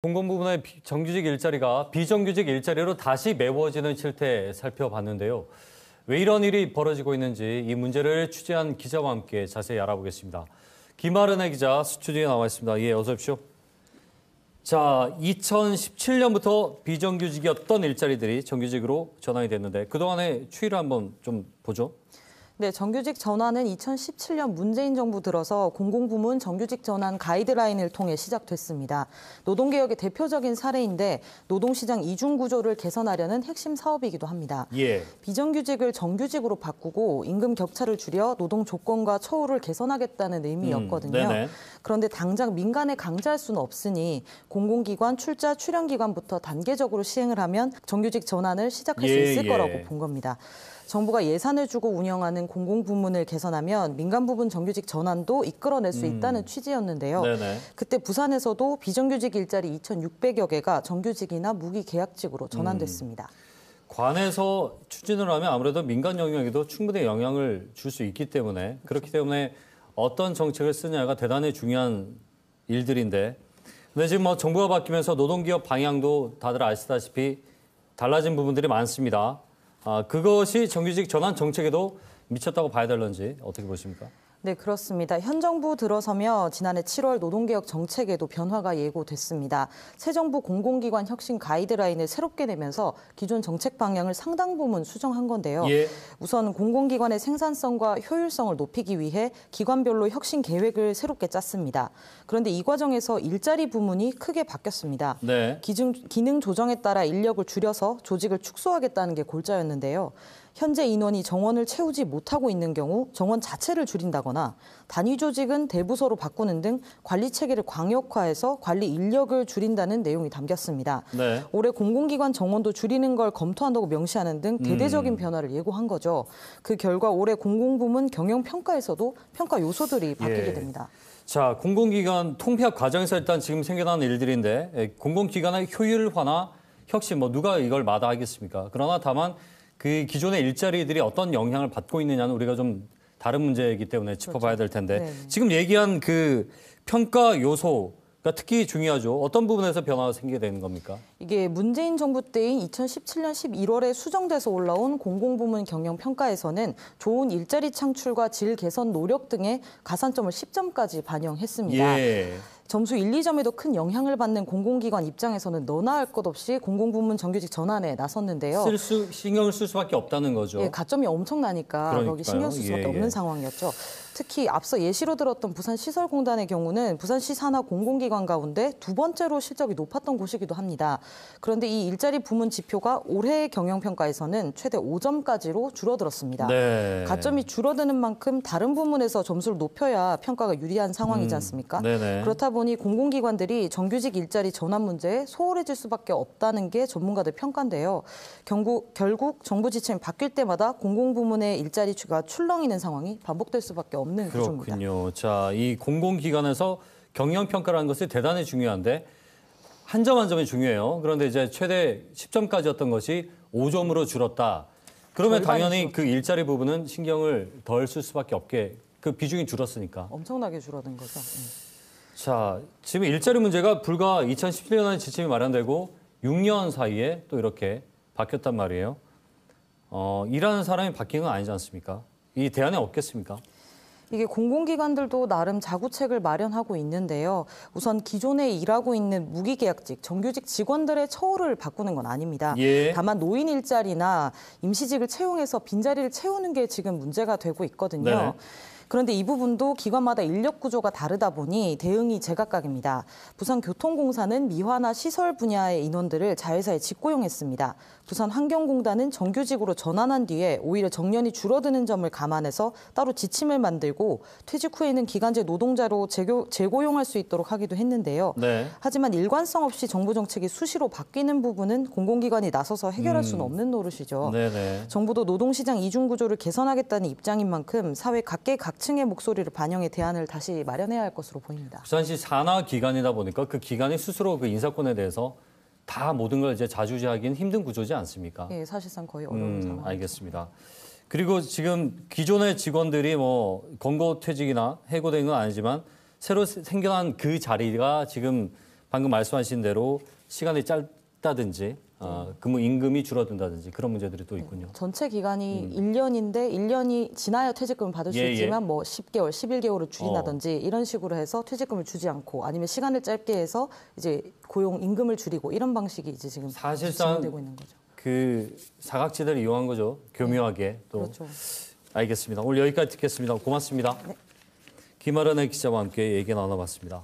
공공부문의 정규직 일자리가 비정규직 일자리로 다시 메워지는 실태 살펴봤는데요. 왜 이런 일이 벌어지고 있는지 이 문제를 취재한 기자와 함께 자세히 알아보겠습니다. 김아른의 기자 스튜디오에 나와 있습니다. 예, 어서 오십시오. 자, 2017년부터 비정규직이었던 일자리들이 정규직으로 전환이 됐는데 그동안의 추이를 한번 좀 보죠. 네, 정규직 전환은 2017년 문재인 정부 들어서 공공부문 정규직 전환 가이드라인을 통해 시작됐습니다. 노동개혁의 대표적인 사례인데 노동시장 이중 구조를 개선하려는 핵심 사업이기도 합니다. 예. 비정규직을 정규직으로 바꾸고 임금 격차를 줄여 노동 조건과 처우를 개선하겠다는 의미였거든요. 그런데 당장 민간에 강제할 수는 없으니 공공기관, 출자, 출연기관부터 단계적으로 시행을 하면 정규직 전환을 시작할 수 있을 거라고 본 겁니다. 정부가 예산을 주고 운영하는 공공부문을 개선하면 민간 부분 정규직 전환도 이끌어낼 수 있다는 취지였는데요. 그때 부산에서도 비정규직 일자리 2,600여 개가 정규직이나 무기계약직으로 전환됐습니다. 관에서 추진을 하면 아무래도 민간 영역에도 충분히 영향을 줄 수 있기 때문에 그렇기 때문에 어떤 정책을 쓰냐가 대단히 중요한 일들인데 근데 지금 뭐 정부가 바뀌면서 노동기업 방향도 다들 아시다시피 달라진 부분들이 많습니다. 그것이 정규직 전환 정책에도 미쳤다고 봐야 될런지 어떻게 보십니까? 네, 그렇습니다. 현 정부 들어서며 지난해 7월 노동개혁 정책에도 변화가 예고됐습니다. 새 정부 공공기관 혁신 가이드라인을 새롭게 내면서 기존 정책 방향을 상당 부분 수정한 건데요. 우선 공공기관의 생산성과 효율성을 높이기 위해 기관별로 혁신 계획을 새롭게 짰습니다. 그런데 이 과정에서 일자리 부문이 크게 바뀌었습니다. 기능 조정에 따라 인력을 줄여서 조직을 축소하겠다는 게 골자였는데요. 현재 인원이 정원을 채우지 못하고 있는 경우 정원 자체를 줄인다거나 단위 조직은 대부서로 바꾸는 등 관리 체계를 광역화해서 관리 인력을 줄인다는 내용이 담겼습니다. 올해 공공기관 정원도 줄이는 걸 검토한다고 명시하는 등 대대적인 변화를 예고한 거죠. 그 결과 올해 공공부문 경영평가에서도 평가 요소들이 바뀌게 됩니다. 자, 공공기관 통폐합 과정에서 일단 지금 생겨나는 일들인데 공공기관의 효율화나 혁신 뭐 누가 이걸 마다하겠습니까? 그러나 다만 그 기존의 일자리들이 어떤 영향을 받고 있느냐는 우리가 좀 다른 문제이기 때문에 짚어봐야 될 텐데 지금 얘기한 그 평가 요소가 특히 중요하죠. 어떤 부분에서 변화가 생기게 되는 겁니까? 이게 문재인 정부 때인 2017년 11월에 수정돼서 올라온 공공부문 경영평가에서는 좋은 일자리 창출과 질 개선 노력 등의 가산점을 10점까지 반영했습니다. 점수 1, 2점에도 큰 영향을 받는 공공기관 입장에서는 너나 할 것 없이 공공부문 정규직 전환에 나섰는데요. 신경을 쓸 수밖에 없다는 거죠. 예, 가점이 엄청나니까 거기 신경 쓸 수밖에 없는 상황이었죠. 특히 앞서 예시로 들었던 부산시설공단의 경우는 부산시 산하 공공기관 가운데 두 번째로 실적이 높았던 곳이기도 합니다. 그런데 이 일자리 부문 지표가 올해 경영평가에서는 최대 5점까지로 줄어들었습니다. 가점이 줄어드는 만큼 다른 부문에서 점수를 높여야 평가가 유리한 상황이지 않습니까? 그렇다 보니 공공기관들이 정규직 일자리 전환 문제에 소홀해질 수밖에 없다는 게 전문가들 평가인데요. 결국 정부 지침이 바뀔 때마다 공공부문의 일자리가 출렁이는 상황이 반복될 수밖에 없는 구조입니다. 그렇군요. 자, 이 공공기관에서 경영평가라는 것이 대단히 중요한데 한 점 한 점이 중요해요. 그런데 이제 최대 10점까지였던 것이 5점으로 줄었다. 그러면 당연히 그 일자리 부분은 신경을 덜 쓸 수밖에 없게 그 비중이 줄었으니까. 엄청나게 줄어든 거죠. 자, 지금 일자리 문제가 불과 2017년에 지침이 마련되고 6년 사이에 또 이렇게 바뀌었단 말이에요. 일하는 사람이 바뀐 건 아니지 않습니까? 이 대안이 없겠습니까? 이게 공공기관들도 나름 자구책을 마련하고 있는데요. 우선 기존에 일하고 있는 무기계약직, 정규직 직원들의 처우를 바꾸는 건 아닙니다. 다만 노인 일자리나 임시직을 채용해서 빈자리를 채우는 게 지금 문제가 되고 있거든요. 그런데 이 부분도 기관마다 인력 구조가 다르다 보니 대응이 제각각입니다. 부산교통공사는 미화나 시설 분야의 인원들을 자회사에 직고용했습니다. 부산환경공단은 정규직으로 전환한 뒤에 오히려 정년이 줄어드는 점을 감안해서 따로 지침을 만들고 퇴직 후에는 기간제 노동자로 재고용할 수 있도록 하기도 했는데요. 하지만 일관성 없이 정부 정책이 수시로 바뀌는 부분은 공공기관이 나서서 해결할 수는 없는 노릇이죠. 정부도 노동시장 이중 구조를 개선하겠다는 입장인 만큼 사회 각계각층의 목소리를 반영해 대안을 다시 마련해야 할 것으로 보입니다. 부산시 산하 기관이다 보니까 그 기관이 스스로 그 인사권에 대해서 다 모든 걸 이제 자주지하기는 힘든 구조지 않습니까? 예, 사실상 거의 어려운 상황. 알겠습니다. 그리고 지금 기존의 직원들이 뭐 권고퇴직이나 해고된 건 아니지만 새로 생겨난 그 자리가 지금 방금 말씀하신 대로 시간이 짧다든지 근무 임금이 줄어든다든지 그런 문제들이 또 있군요. 전체 기간이 1년인데 1년이 지나야 퇴직금을 받을 수 있지만 뭐 10개월, 11개월을 줄인다든지 이런 식으로 해서 퇴직금을 주지 않고 아니면 시간을 짧게 해서 이제 고용 임금을 줄이고 이런 방식이 이제 지금 사실상 진행되고 있는 거죠. 그 사각지대를 이용한 거죠. 교묘하게 또. 그렇죠. 알겠습니다. 오늘 여기까지 듣겠습니다. 고맙습니다. 네. 김아련의 기자와 함께 얘기 나눠봤습니다.